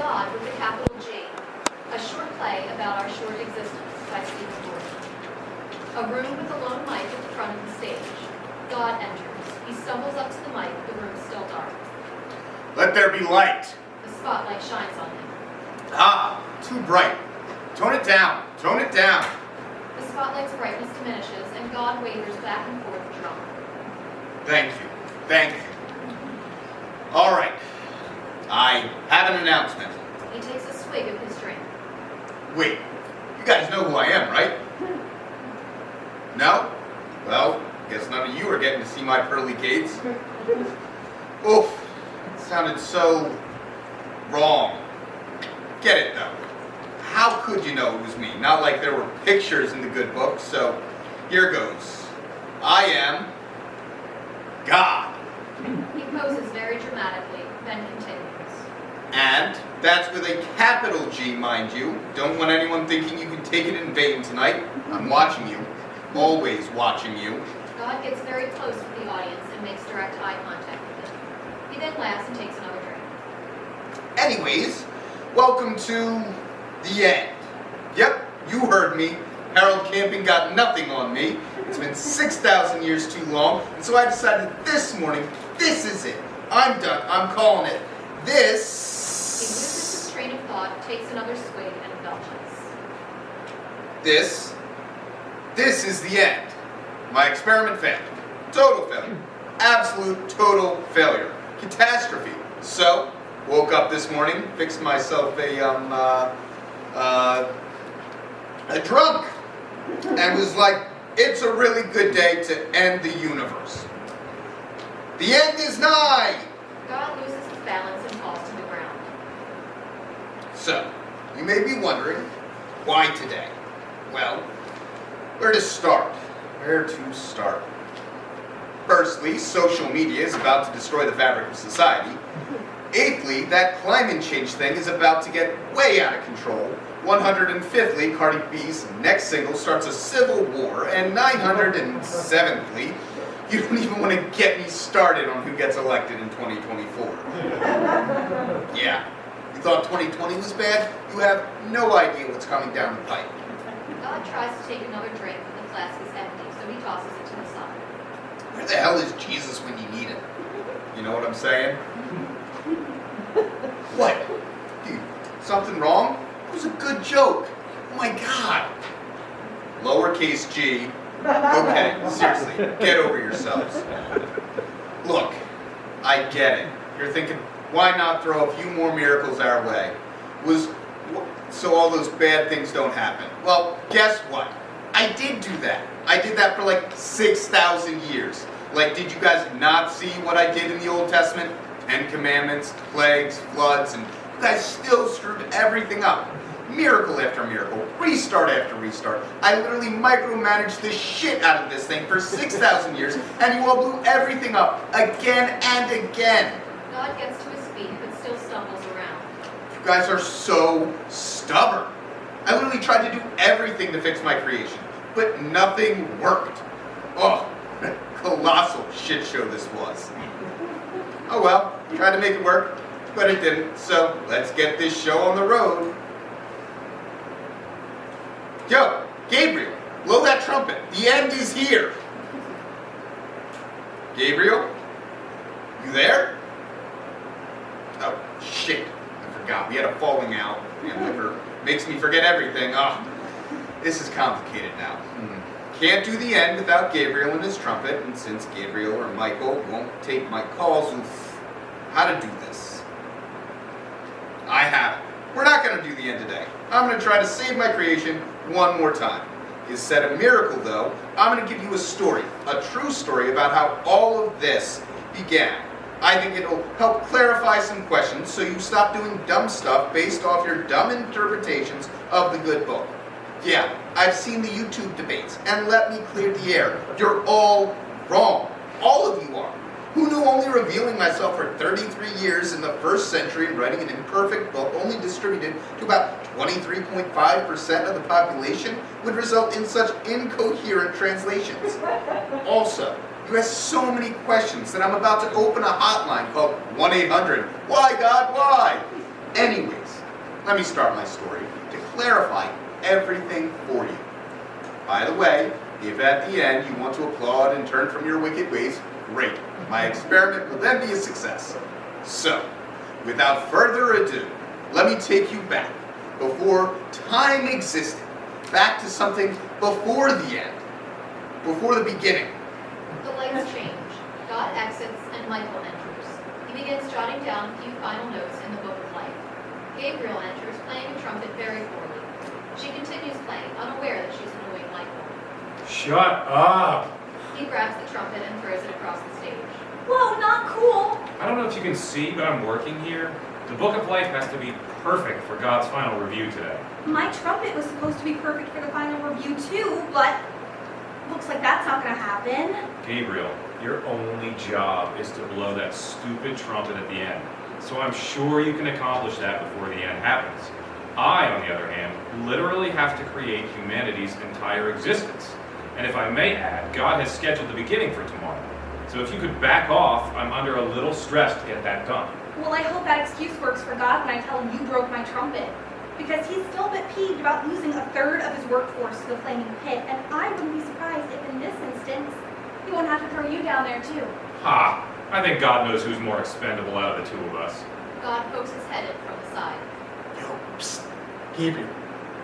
God with a capital G, a short play about our short existence by Stephen Gordon. A room with a lone mic at the front of the stage. God enters. He stumbles up to the mic, the room is still dark. Let there be light. The spotlight shines on him. Ah, too bright. Tone it down. Tone it down. The spotlight's brightness diminishes, and God wavers back and forth drunk. Thank you. Thank you. All right. I have an announcement. He takes a swig of his drink. Wait, you guys know who I am, right? No? Well, guess none of you are getting to see my pearly gates. Oof, it sounded so wrong. Get it, though. How could you know it was me? Not like there were pictures in the good book, so here goes. I am God. He poses very dramatically, then continues. And that's with a capital G, mind you. Don't want anyone thinking you can take it in vain tonight. I'm watching you. Always watching you. God gets very close with the audience and makes direct eye contact with them. He then laughs and takes another drink. Anyways, welcome to the end. Yep, you heard me. Harold Camping got nothing on me. It's been 6,000 years too long, and so I decided this morning, this is it. I'm done. I'm calling it. He loses his train of thought, takes another swig, and indulges. This is the end. My experiment failed. Total failure. Absolute total failure. Catastrophe. So, woke up this morning, fixed myself a drunk, and was like, it's a really good day to end the universe. The end is nigh! God loses his balance and falls to the ground. So, you may be wondering, why today? Well, where to start? Where to start? Firstly, social media is about to destroy the fabric of society. Eighthly, that climate change thing is about to get way out of control. 105thly, Cardi B's next single starts a civil war. And 907thly, you don't even want to get me started on who gets elected in 2024. Yeah, you thought 2020 was bad? You have no idea what's coming down the pipe. God tries to take another drink, but the flask is empty, so he tosses it to the side. Where the hell is Jesus when you need him? You know what I'm saying? What? Dude, something wrong? It was a good joke. Oh my God. Lowercase g. Okay, seriously, get over yourselves. Look, I get it. You're thinking, why not throw a few more miracles our way? So all those bad things don't happen. Well, guess what? I did do that. I did that for like 6,000 years. Like, did you guys not see what I did in the Old Testament? 10 Commandments, plagues, floods, and you guys still screwed everything up. Miracle after miracle, restart after restart. I literally micromanaged the shit out of this thing for 6,000 years, and you all blew everything up again and again. God gets to his feet, but still stumbles around. You guys are so stubborn. I literally tried to do everything to fix my creation, but nothing worked. Oh, colossal shit show this was. Oh well, tried to make it work, but it didn't, so let's get this show on the road. Yo, Gabriel, blow that trumpet. The end is here. Gabriel? You there? Oh, shit. I forgot. We had a falling out. And liquor makes me forget everything. Oh, this is complicated now. Can't do the end without Gabriel and his trumpet, and since Gabriel or Michael won't take my calls, how to do this? I have it. We're not going to do the end today. I'm going to try to save my creation one more time. Instead of miracle, though, I'm going to give you a story, a true story about how all of this began. I think it'll help clarify some questions so you stop doing dumb stuff based off your dumb interpretations of the good book. Yeah, I've seen the YouTube debates, and let me clear the air. You're all wrong. All of you are. Who knew only revealing myself for 33 years in the first century and writing an imperfect book only distributed to about 23.5% of the population would result in such incoherent translations? Also, you ask so many questions that I'm about to open a hotline called 1-800, Why God, Why? Anyways, let me start my story to clarify everything for you. By the way, if at the end you want to applaud and turn from your wicked ways, great. My experiment will then be a success. So, without further ado, let me take you back, before time existed, back to something before the end, before the beginning. The lights change. God exits and Michael enters. He begins jotting down a few final notes in the Book of Life. Gabriel enters, playing the trumpet very poorly. She continues playing, unaware that she's annoying Michael. Shut up! He grabs the trumpet and throws it across the stage. Whoa, not cool. I don't know if you can see, but I'm working here. The Book of Life has to be perfect for God's final review today. My trumpet was supposed to be perfect for the final review too, but looks like that's not gonna happen. Gabriel, your only job is to blow that stupid trumpet at the end. So I'm sure you can accomplish that before the end happens. I, on the other hand, literally have to create humanity's entire existence. And if I may add, God has scheduled the beginning for tomorrow. So if you could back off, I'm under a little stress to get that done. Well, I hope that excuse works for God when I tell him you broke my trumpet. Because he's still a bit peeved about losing a third of his workforce to the flaming pit, and I wouldn't be surprised if in this instance, he won't have to throw you down there too. Ha! I think God knows who's more expendable out of the two of us. God pokes his head in from the side. Yo, psst, Gabriel,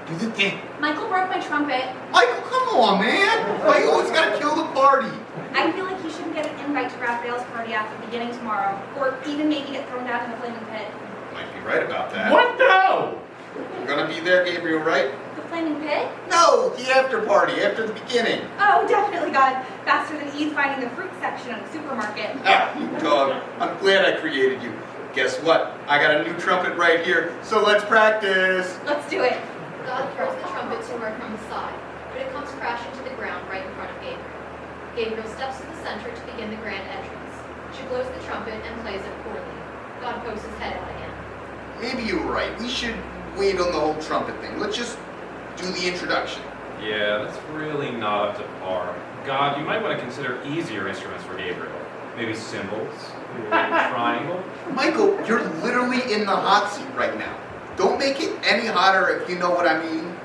do the thing. Michael broke my trumpet. Michael, come on, man. Why you always gotta kill the party? I feel like he shouldn't get an invite to Raphael's party after beginning tomorrow, or even maybe get thrown down in the flaming pit. Might be right about that. What? No! You're gonna be there, Gabriel, right? The flaming pit? No, the after party, after the beginning. Oh, definitely, God. Faster than Eve finding the fruit section at the supermarket. Ah, you dog. I'm glad I created you. Guess what? I got a new trumpet right here, so let's practice. Let's do it. God throws the trumpet to her from the side, but it comes crashing to the ground right in front of Gabriel. Gabriel steps to the center to begin the grand entrance. She blows the trumpet and plays it poorly. God pokes his head out again. Maybe you were right. We should wait on the whole trumpet thing. Let's just do the introduction. Yeah, that's really not up to par. God, you might want to consider easier instruments for Gabriel. Maybe cymbals, or a triangle. Michael, you're literally in the hot seat right now. Don't make it any hotter if you know what I mean.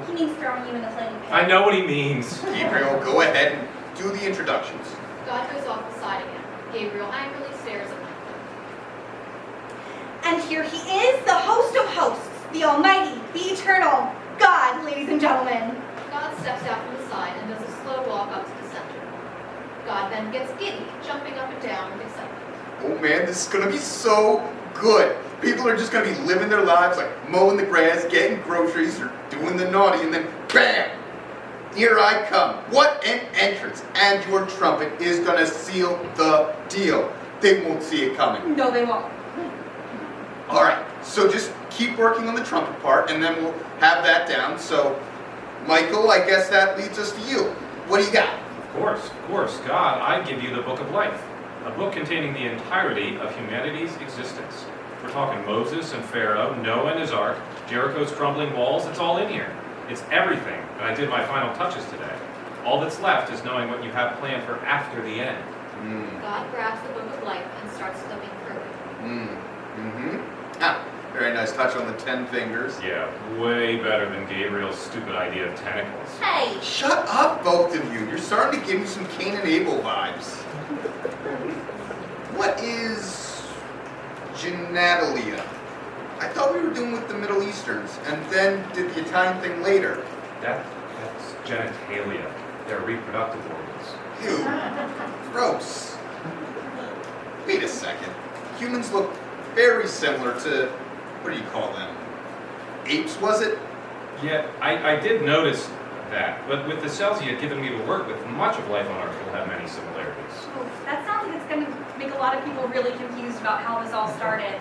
He means throwing you in the flaming pit. I know what he means. Gabriel, go ahead and do the introductions. God goes off the side again. Gabriel angrily stares at Michael. And here he is, the host of hosts, the almighty, the eternal God, ladies and gentlemen. God steps out from the side and does a slow walk up to the center. God then gets giddy, jumping up and down with excitement. Oh man, this is gonna be so good. People are just gonna be living their lives like mowing the grass, getting groceries, or doing the naughty, and then BAM! Here I come. What an entrance. And your trumpet is gonna seal the deal. They won't see it coming. No, they won't. Alright, so just keep working on the trumpet part, and then we'll have that down. So, Michael, I guess that leads us to you. What do you got? Of course, God, I give you the Book of Life, a book containing the entirety of humanity's existence. We're talking Moses and Pharaoh, Noah and his ark, Jericho's crumbling walls, it's all in here. It's everything, and I did my final touches today. All that's left is knowing what you have planned for after the end. God grabs the Book of Life and starts flipping through it. Ah, very nice touch on the 10 fingers. Yeah, way better than Gabriel's stupid idea of tentacles. Hey, Shut up, both of you. You're starting to give me some Cain and Abel vibes. What is genitalia? I thought we were doing with the Middle Easterns, and then did the Italian thing later. That's genitalia. They're reproductive organs. Ew. Gross. Wait a second. Humans look very similar to, what do you call them? Apes, was it? Yeah, I did notice that, but with the cells you had given me to work with, much of life on Earth will have many similarities. oof, that sounds like it's going to make a lot of people really confused about how this all started.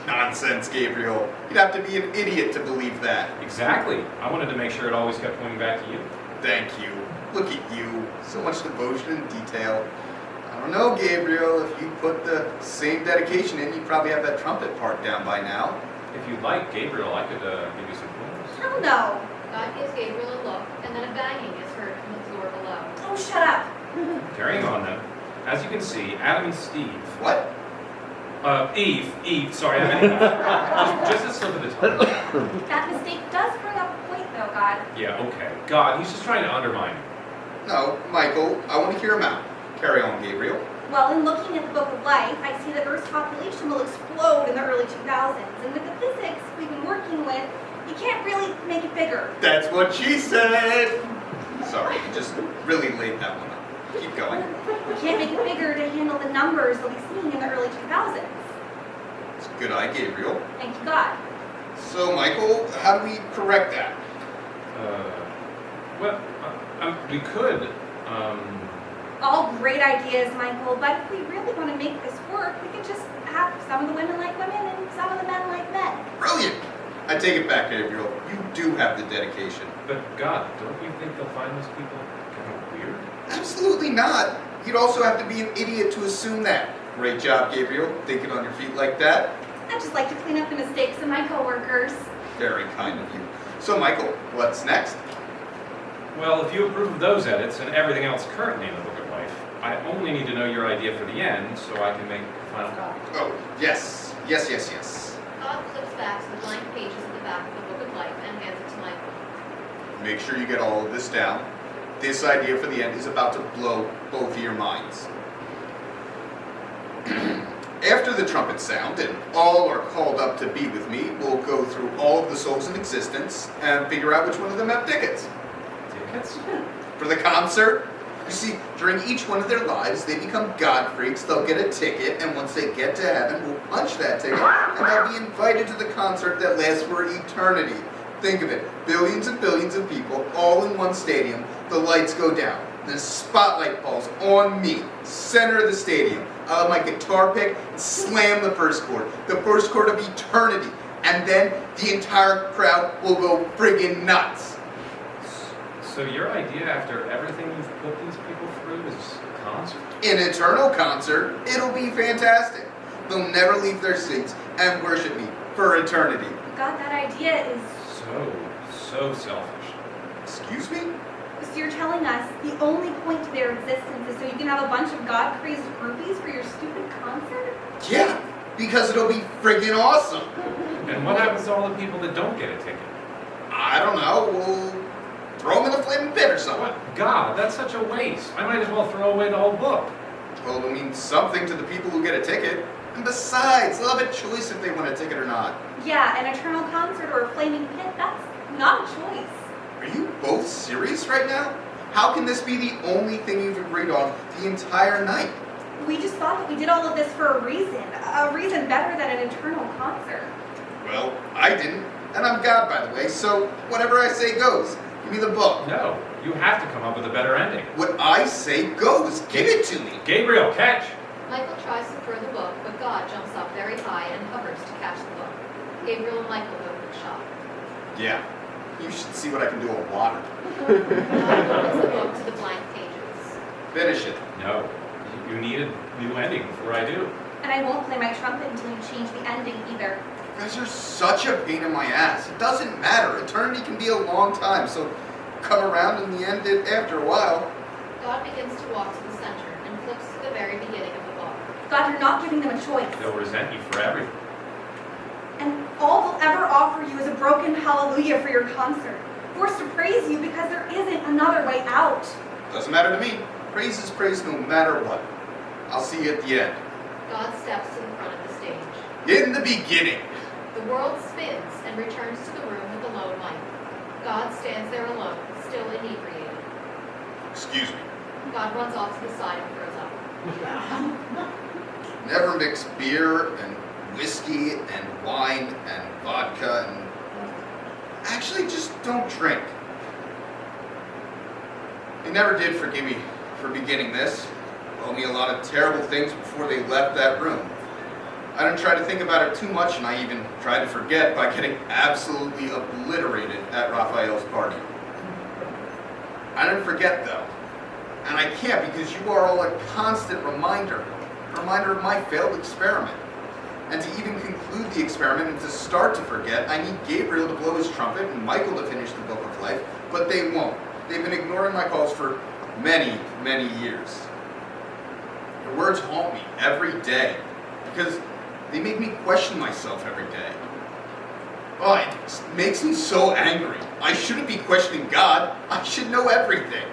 Nonsense, Gabriel. You'd have to be an idiot to believe that. Exactly. I wanted to make sure it always kept pointing back to you. Thank you. Look at you. So much devotion and detail. I don't know, Gabriel. If you put the same dedication in, you'd probably have that trumpet part down by now. If you'd like, Gabriel, I could give you some pointers. Hell no. God gives Gabriel a look, and then a banging is heard from the floor below. Oh, shut up. Carrying on then. As you can see, Adam and Steve. What? Eve, sorry, I meant Eve. Just a slip of the tongue. That mistake does bring up a point, though, God. Yeah, okay. God, he's just trying to undermine you. No, Michael, I want to hear him out. Carry on, Gabriel. Well, in looking at the Book of Life, I see that Earth's population will explode in the early 2000s. And with the physics we've been working with, you can't really make it bigger. That's what she said. Sorry, you just really laid that one up. Keep going. You can't make it bigger to handle the numbers we'll be seeing in the early 2000s. It's a good eye, Gabriel. Thank you, God. So, Michael, how do we correct that? We could, All great ideas, Michael, but if we really want to make this work, we could just have some of the women like women and some of the men like men. Brilliant! I take it back, Gabriel. You do have the dedication. but God, don't you think they'll find those people kind of weird? Absolutely not. You'd also have to be an idiot to assume that. Great job, Gabriel, thinking on your feet like that. I just like to clean up the mistakes of my coworkers. Very kind of you. So, Michael, what's next? Well, if you approve of those edits and everything else currently in the Book of Life, I only need to know your idea for the end so I can make a final copy. Oh, yes. Yes. God flips back to the blank pages at the back of the Book of Life and hands it to Michael. Make sure you get all of this down. This idea for the end is about to blow both of your minds. After the trumpets sound and all are called up to be with me, we'll go through all of the souls in existence and figure out which one of them have tickets. Tickets? For the concert, you see, during each one of their lives, they become God freaks, they'll get a ticket, and once they get to heaven, we'll punch that ticket, and they'll be invited to the concert that lasts for eternity. Think of it, billions and billions of people, all in one stadium, the lights go down, the spotlight falls on me, center of the stadium. I'll have my guitar pick and slam the first chord of eternity, and then the entire crowd will go friggin' nuts. So your idea after everything you've put these people through is a concert? An eternal concert, it'll be fantastic. They'll never leave their seats and worship me for eternity. God, that idea is... So selfish. Excuse me? So you're telling us the only point to their existence is so you can have a bunch of God-crazed groupies for your stupid concert? Yeah, because it'll be friggin' awesome. And what happens to all the people that don't get a ticket? I don't know, we'll throw them in the flaming pit or something. What? God, that's such a waste. I might as well throw away the whole book. Well, it'll mean something to the people who get a ticket. And besides, they'll have a choice if they want a ticket or not. Yeah, an eternal concert or a flaming pit, that's not a choice. Are you both serious right now? How can this be the only thing you've agreed on the entire night? We just thought that we did all of this for a reason better than an eternal concert. Well, I didn't. And I'm God, by the way, so whatever I say goes. Give me the book. No, you have to come up with a better ending. What I say goes. Give it to me. Gabriel, catch! Michael tries to throw the book, but God jumps up very high and hovers to catch the book. Gabriel and Michael go to the shop. Yeah. You should see what I can do with water. God opens the book to the blank pages. Finish it. No, you need a new ending before I do. And I won't play my trumpet until you change the ending either. You guys are such a pain in my ass. It doesn't matter. Eternity can be a long time, so come around in the end after a while. God begins to walk to the center and flips to the very beginning of the book. God, you're not giving them a choice. They'll resent you for everything. And all they'll ever offer you is a broken hallelujah for your concert. Forced to praise you because there isn't another way out. Doesn't matter to me. Praise is praise no matter what. I'll see you at the end. God steps to the front of the stage. In the beginning. The world spins and returns to the room with the lone light. God stands there alone, still inebriated. Excuse me. God runs off to the side and throws up. Never mix beer and whiskey and wine and vodka and... Actually, just don't drink. They never did forgive me for beginning this. Told me a lot of terrible things before they left that room. I didn't try to think about it too much, and I even tried to forget by getting absolutely obliterated at Raphael's party. I didn't forget, though. And I can't because you are all a constant reminder of my failed experiment. And to even conclude the experiment and to start to forget, I need Gabriel to blow his trumpet and Michael to finish the Book of Life, but they won't. They've been ignoring my calls for many, many years. Your words haunt me every day, because They make me question myself every day. Oh, it makes me so angry. I shouldn't be questioning God. I should know everything.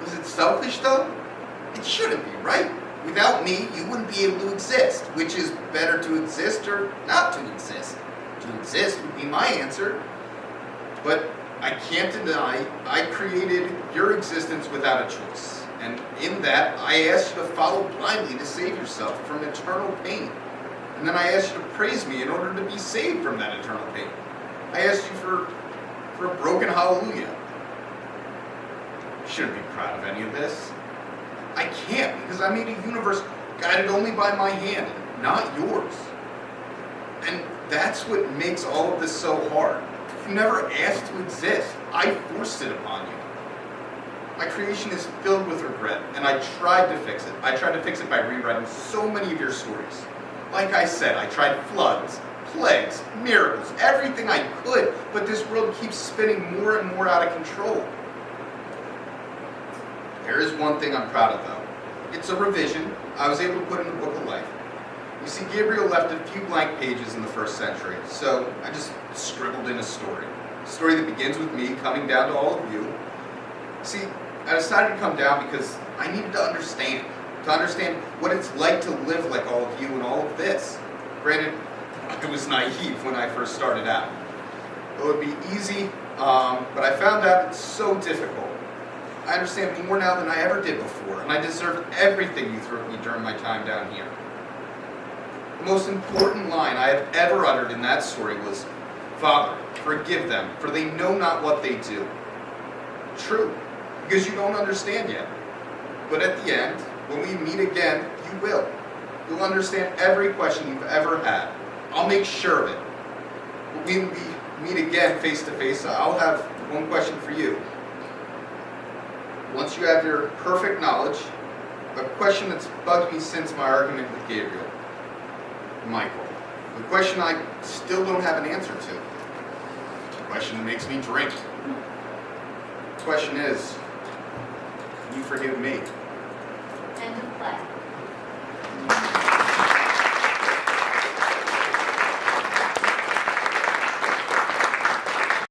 Was it selfish, though? It shouldn't be, right? Without me, you wouldn't be able to exist. Which is better, to exist or not to exist? To exist would be my answer. But I can't deny I created your existence without a choice. And in that, I asked you to follow blindly to save yourself from eternal pain. And then I asked you to praise me in order to be saved from that eternal pain. I asked you for a broken hallelujah. I shouldn't be proud of any of this. I can't, because I made a universe guided only by my hand, not yours. And that's what makes all of this so hard. You never asked to exist. I forced it upon you. My creation is filled with regret, and I tried to fix it. I tried to fix it by rewriting so many of your stories. Like I said, I tried floods, plagues, miracles, everything I could, but this world keeps spinning more and more out of control. There is one thing I'm proud of, though. It's a revision I was able to put in the Book of Life. You see, Gabriel left a few blank pages in the 1st century, so I just scribbled in a story. A story that begins with me coming down to all of you. See, I decided to come down because I needed to understand what it's like to live like all of you and all of this. Granted, I was naive when I first started out. It would be easy, but I found out it's so difficult. I understand more now than I ever did before, and I deserve everything you threw at me during my time down here. The most important line I have ever uttered in that story was, "Father, forgive them, for they know not what they do." True, because you don't understand yet. But at the end, when we meet again, you will. You'll understand every question you've ever had. I'll make sure of it. When we meet again face to face, I'll have one question for you. Once you have your perfect knowledge, a question that's bugged me since my argument with Gabriel. Michael, the question I still don't have an answer to. The question that makes me drink. The question is, can you forgive me?